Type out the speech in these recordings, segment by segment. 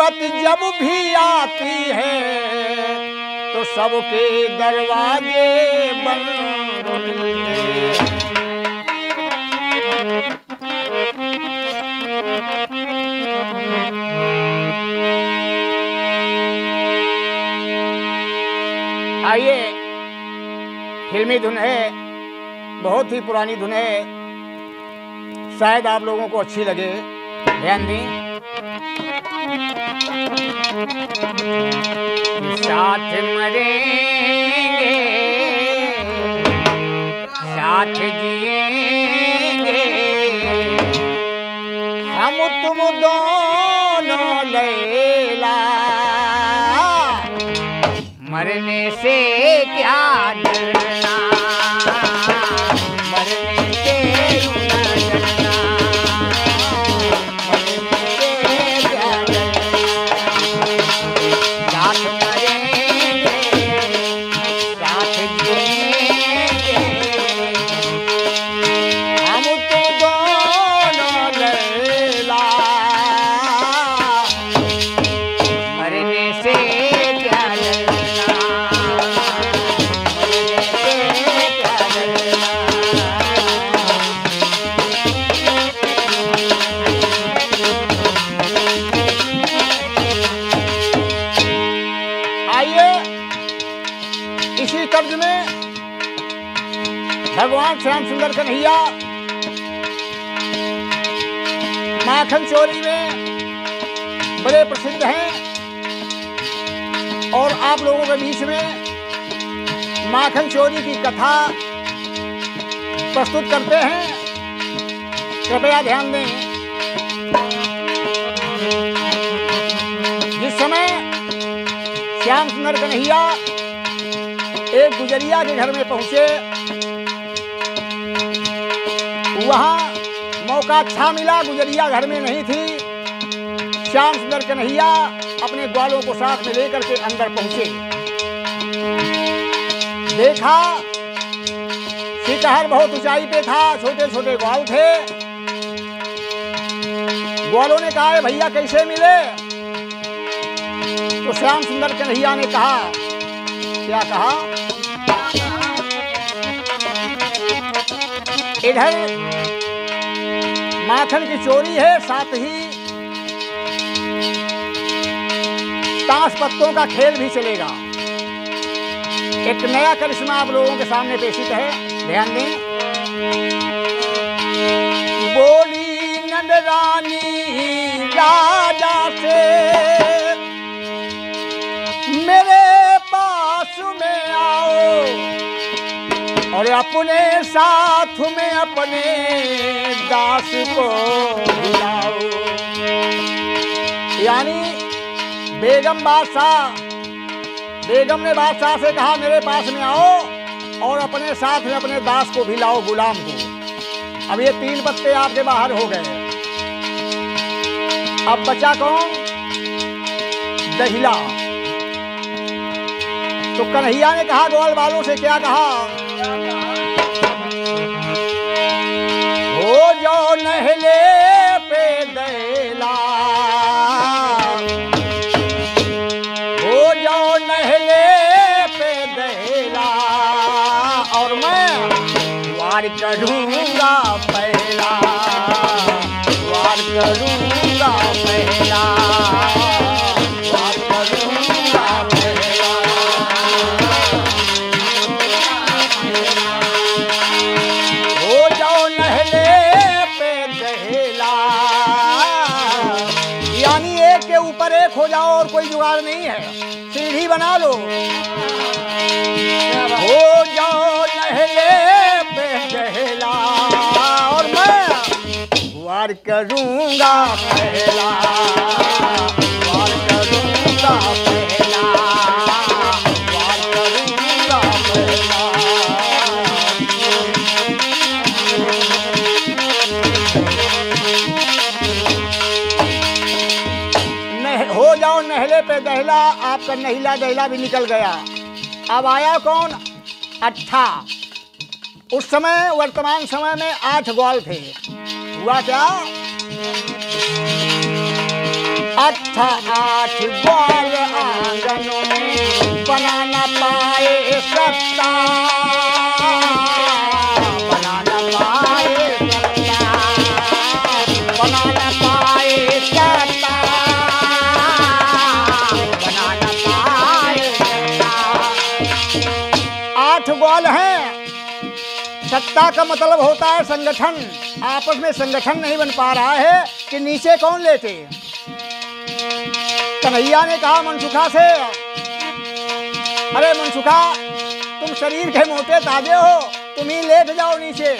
मुसीबत जब भी आती है तो सबके दरवाजे बंद होते हैं। आइए, फिल्मी धुन है, बहुत ही पुरानी धुन है, शायद आप लोगों को अच्छी लगे, ध्यान दें। साथ मरेंगे साथ जिएंगे हम तुम दोनों लैला, मरने से क्या डरना, मरने से न डरना, मरने से क्या डरना। साथ मरेंगे साथ जिएंगे हम तो दोनों लैला, मरने से क्या डरना, मरने से क्या डरना। आइए, इसी तर्ज में भगवान श्याम सुंदर कन्हैया माखन चोरी में बड़े प्रसिद्ध हैं और आप लोगों के बीच में माखन चोरी की कथा प्रस्तुत करते हैं। कृपया ध्यान दें। जिस समय श्याम सुंदर कन्हैया एक गुजरिया के घर में पहुंचे, वहां मौका अच्छा मिला, गुजरिया घर में नहीं थी। श्याम सुंदर कन्हैया अपने ग्वालों को साथ में लेकर के अंदर पहुंचे। देखा शिकहर बहुत ऊंचाई पे था, छोटे छोटे ग्वाल थे। ग्वालों ने कहा, भैया कैसे मिले? तो श्याम सुंदर कन्हैया ने कहा, क्या कहा? इधर माखन की चोरी है, साथ ही ताश पत्तों का खेल भी चलेगा। एक नया करिश्मा आप लोगों के सामने पेशित है, ध्यान दें। बोली नंदरानी राजा से, मेरे पास में आओ और अपने साथ में अपने दास को बुलाओ। यानी बेगम ने बादशाह से कहा, मेरे पास में आओ और अपने साथ में अपने दास को भी लाओ, गुलाम को। अब ये 3 पत्ते आपके बाहर हो गए। अब बचा कौन? दहिला। तो कन्हैया ने कहा ग्वाल वालों से, क्या कहा? हो जाओ नहले पे दहिला, हो जाओ नहले पे दहिला और मैं वार करूंगा पहला, वार करूंगा पहला, वार करूंगा पहला। हो जाओ नहले पे दहिला, यानी एक के ऊपर एक हो जाओ और कोई जुगाड़ नहीं है, सीढ़ी बना लो। हो जाओ नहले पे दहिला और मैं वार करूंगा पहला, वार करूंगा पहला, वार करूंगा पहला। हो जाओ नहले पे दहिला, आपका नहिला दहिला भी निकल गया। अब आया कौन? अट्ठा। उस समय वर्तमान समय में 8 ग्वाल थे। हुआ क्या? अट्ठा आठ ग्वाल आंगनों में बना न पाए सत्ता, बना न पाए सत्ता, बना न पाए सत्ता, बना न पाए सत्ता। 8 ग्वाल हैं। सत्ता का मतलब होता है संगठन। आपस में संगठन नहीं बन पा रहा है कि नीचे कौन लेटे। कन्हैया ने कहा मनसुखा से, अरे मनसुखा तुम शरीर के मोटे ताजे हो, तुम ही लेट जाओ नीचे,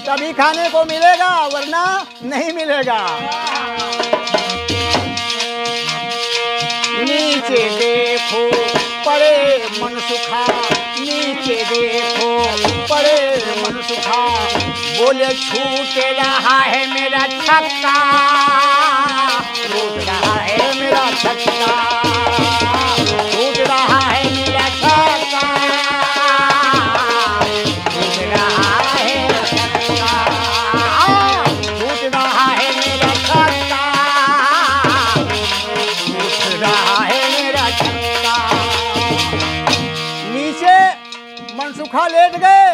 तभी खाने को मिलेगा वरना नहीं मिलेगा। नीचे देखो पड़े मनसुखा, नीचे देखो पड़े मनसुखा, बोले छूट रहा है मेरा छक्का, छूट रहा है मेरा छक्का, छूट रहा है मेरा छक्का, छूट रहा है छक्का, छूट रहा है मेरा छक्का, छूट रहा है मेरा छक्का। नीचे मनसुखा लेट गए,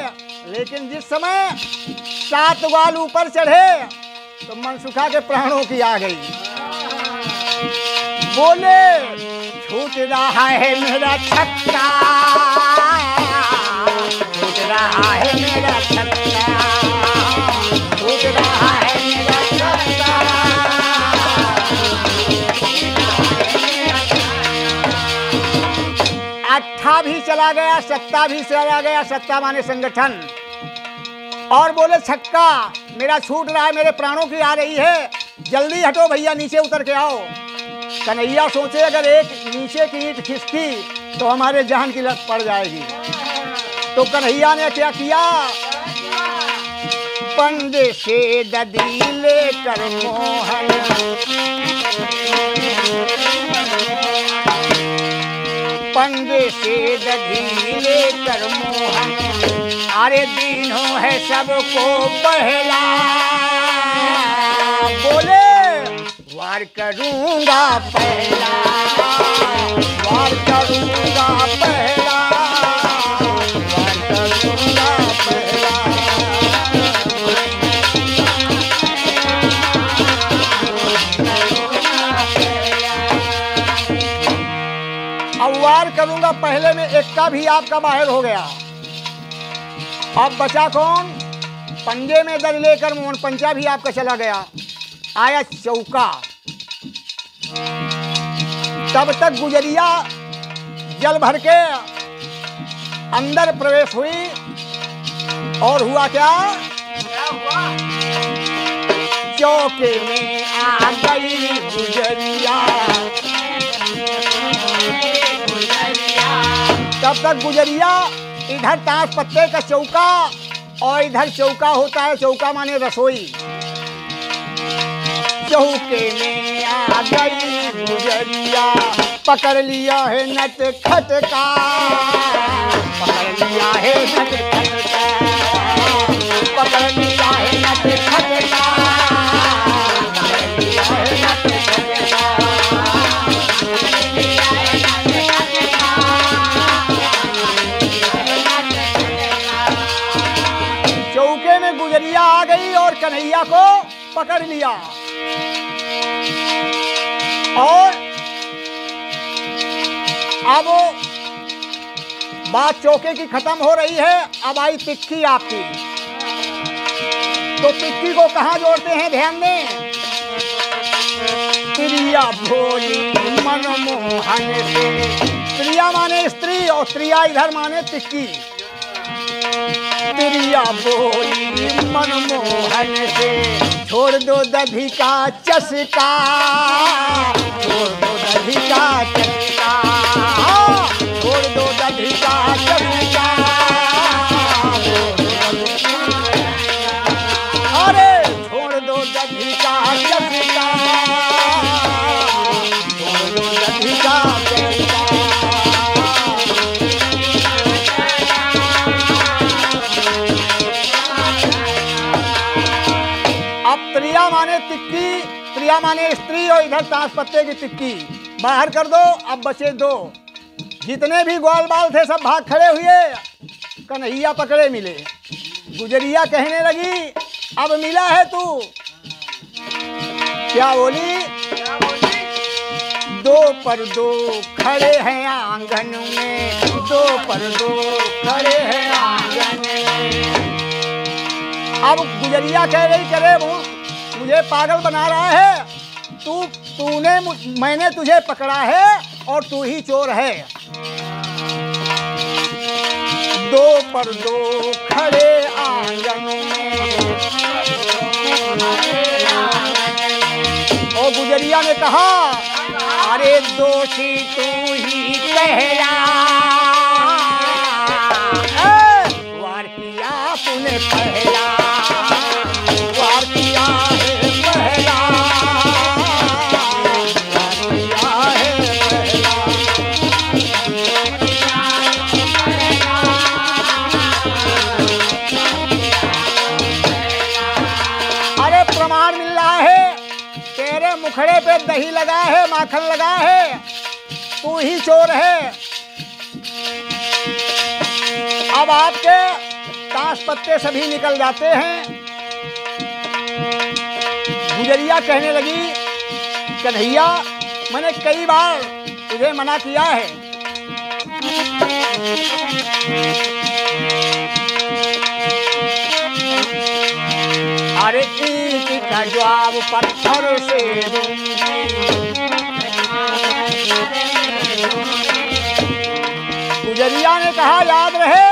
लेकिन जिस समय 7 ग्वाल ऊपर चढ़े तो मनसुखा के प्राणों की आ गई। बोले छूट रहा है मेरा छक्का, छूट रहा है मेरा छक्का, छूट रहा है मेरा छक्का। अट्ठा भी चला गया, सत्ता भी चला गया। सत्ता माने संगठन। और बोले छक्का मेरा छूट रहा है, मेरे प्राणों की आ रही है, जल्दी हटो भैया, नीचे उतर के आओ। कन्हैया सोचे अगर एक नीचे की ईंट खिसकी तो हमारे जान की लत पड़ जाएगी। तो कन्हैया ने क्या किया, पंजे से ददी लेकर मोहन, पंजे से ददी लेकर मोहन, अरे दीनों है सबको पहला, बोले वार करूंगा पहला, वार करूंगा पहला, वार करूंगा पहला। अब वार करूंगा पहले में एक का भी आपका बाहर हो गया। अब बचा कौन, पंजे में दर लेकर मोहन, पंचा भी आपका चला गया। आया चौका, तब तक गुजरिया जल भर के अंदर प्रवेश हुई और हुआ क्या, चौके में आ गई गुजरिया। तब तक गुजरिया इधर ताश पत्ते का चौका और इधर चौका होता है, चौका माने रसोई। चौके में आ गई गुजरिया, पकड़ लिया है नट खटका, पकड़ लिया है नट खटका, पकड़ लिया है नट खटका, पकड़ लिया है नट खटका। चौके में गुजरिया आ गई और कन्हैया को पकड़ लिया। और अब बात चौके की खत्म हो रही है, अब आई तिक्की आपकी। तो तिक्की को कहाँ जोड़ते हैं, ध्यान दें। प्रिया भोली मनमोहन से, प्रिया माने स्त्री और स्त्रिया इधर माने तिक्की। प्रिया बोली मनमोहन से, छोड़ दो दधी का चस्का, छोड़ दो दधी का चस्का, छोड़ दो दधी का चस्का। अरे छोड़ दो दधी का चस्का, छोड़ दो दधी का चस्का। प्रिया माने तिक्की, प्रिया कन्हैया माने स्त्री और इधर ताश पत्ते की टिक्की, बाहर कर दो, अब बचे दो। जितने भी ग्वाल बाल थे सब भाग खड़े हुए, कन्हैया पकड़े मिले। गुजरिया कहने लगी अब मिला है तू। क्या बोली? दो पर दो खड़े हैं आंगन में, दो पर दो खड़े हैं आंगन में। अब गुजरिया कह रही करे मुझे पागल बना रहा है, मैंने तुझे पकड़ा है और तू ही चोर है। दो पर दो खड़े आंगन में। और गुजरिया ने कहा अरे दोषी तू ही कहला, वार किया तूने पहला, वार किया है पहला, वार किया है पहला। अरे प्रमाण मिल रहा है, तेरे मुखड़े पे दही लगा है, माखन लगा है, तू ही चोर है। अब आपके ताश पत्ते सभी निकल जाते हैं। गुजरिया कहने लगी कन्हैया मैंने कई बार तुझे मना किया है, अरे ईंट का जवाब पत्थर से गुजरिया ने कहा याद रहे,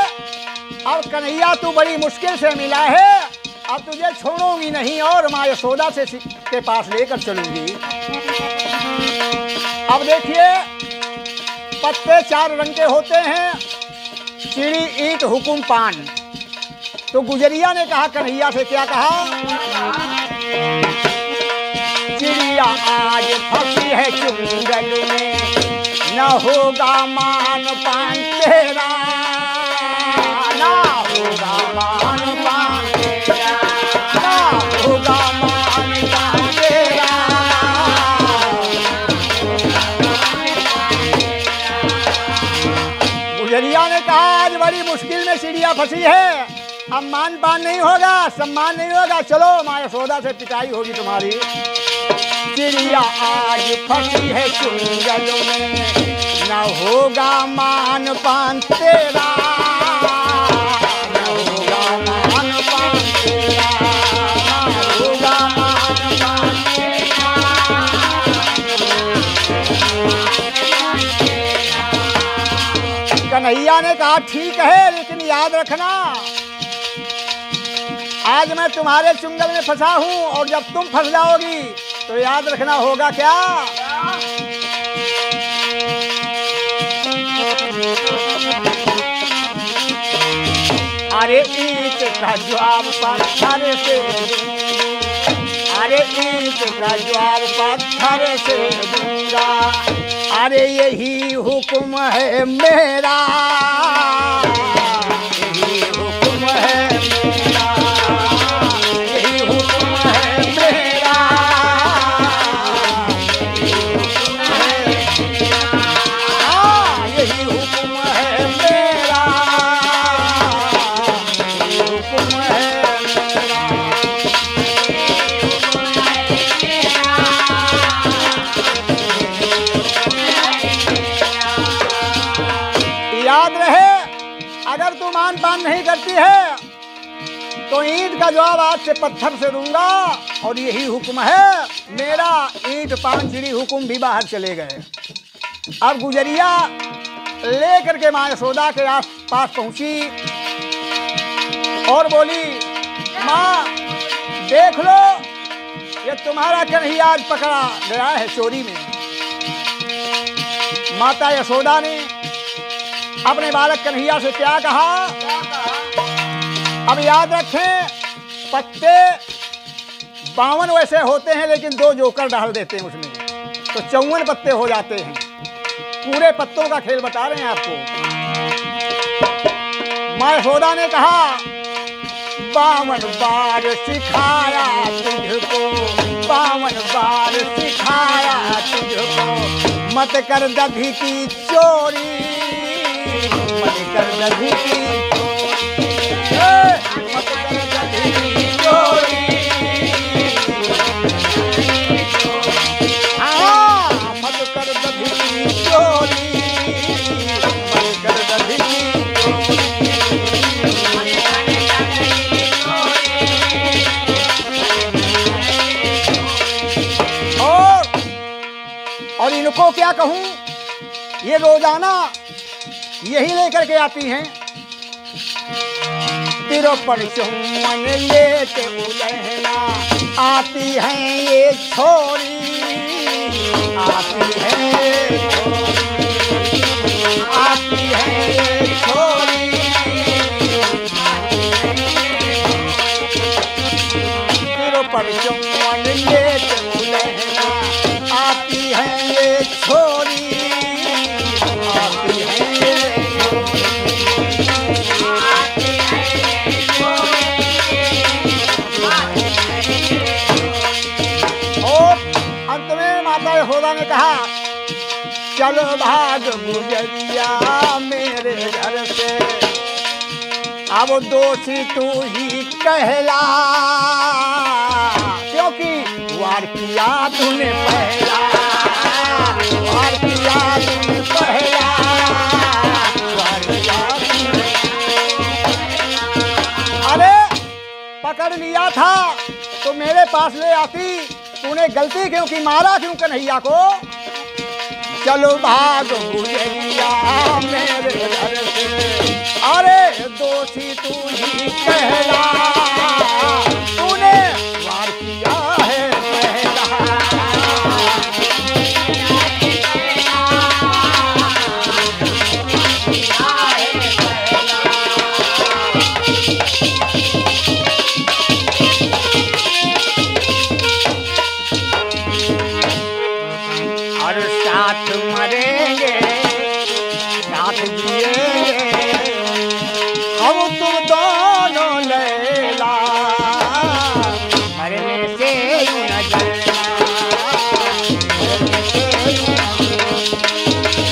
अब कन्हैया तू बड़ी मुश्किल से मिला है, अब तुझे छोड़ूंगी नहीं और माँ यशोदा से के पास लेकर चलूंगी। अब देखिए पत्ते चार रंग के होते हैं, चिड़ी ईंट हुकुम पान। तो गुजरिया ने कहा कन्हैया से, क्या कहा? चिड़िया आज फंसी है चुंगल में, न होगा मान पान तेरा, ना होगा मान पान तेरा, ना होगा मान पान तेरा। गुजरिया ने कहा आज बड़ी मुश्किल में चिड़िया फंसी है, अब मान पान नहीं होगा, सम्मान नहीं होगा, चलो माँ यशोदा से पिटाई होगी तुम्हारी। चिड़िया आज फंसी है चुंगल में, न होगा मान पान तेरा, न होगा मान पान तेरा, न होगा मान पान तेरा। कन्हैया ने कहा ठीक है, लेकिन याद रखना आज मैं तुम्हारे चुंगल में फंसा हूं और जब तुम फंस जाओगी तो याद रखना होगा क्या? अरे ईंट का जवाब पत्थर से, अरे ईंट का जवाब पत्थर से दूंगा, अरे यही हुक्म है मेरा, यही हुक्म है मेरा, यही हुक्म है मेरा, हाँ यही हुक्म है मेरा, यही हुक्म है मेरा। याद रहे अगर तू मान पान नहीं करती है तो ईंट का जवाब आज से पत्थर से दूंगा और यही हुक्म है मेरा। ईंट पान चिड़ी हुक्म भी बाहर चले गए। अब गुजरिया लेकर के माँ यशोदा के पास पहुंची और बोली माँ देख लो ये तुम्हारा कन्हैया आज पकड़ा गया है चोरी में। माता यशोदा ने अपने बालक कन्हैया से क्या कहा? अब याद रखें पत्ते 52 वैसे होते हैं लेकिन 2 जोकर डाल देते हैं उसमें तो 54 पत्ते हो जाते हैं। पूरे पत्तों का खेल बता रहे हैं आपको। माँ यशोदा ने कहा 52 बार सिखाया तुझको बावन बार सिखाया तुझको, मत कर दधी की चोरी, मत कर दधी की चोरी, मत कर दधी की चोरी। हाँ, मत कर दधी की चोरी, मत कर दधी की और इनको क्या कहूं, ये रोजाना यही लेकर के आती हैं। तिरो पर चुम्बन लेके उलहना आती हैं ये छोरी, आती है आती है ये छोरी। तिरो पर चुम्बन लेके उलहना आती है ये छोरी, आती है ये और अंत में माता यशोदा ने कहा, चलो भाग गुजरिया मेरे घर से, अब दोषी तू ही कहला, क्योंकि वार किया तूने पहला, वार किया तूने पहला, वार किया तूने। अरे पकड़ लिया था तो मेरे पास ले आती, तूने गलती क्यों की, मारा क्यों कन्हैया को। चलो भाग गुजरिया मेरे घर से, अरे दोषी तू ही कहला, तूने वार किया है पहला। और साथ मरेंगे साथ जिएंगे हम तुम दोनों लैला, मरने से यूं न जलना, मरने से यूं न।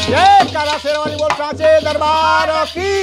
जय काला शेरवाली बोल सांचे दरबार की।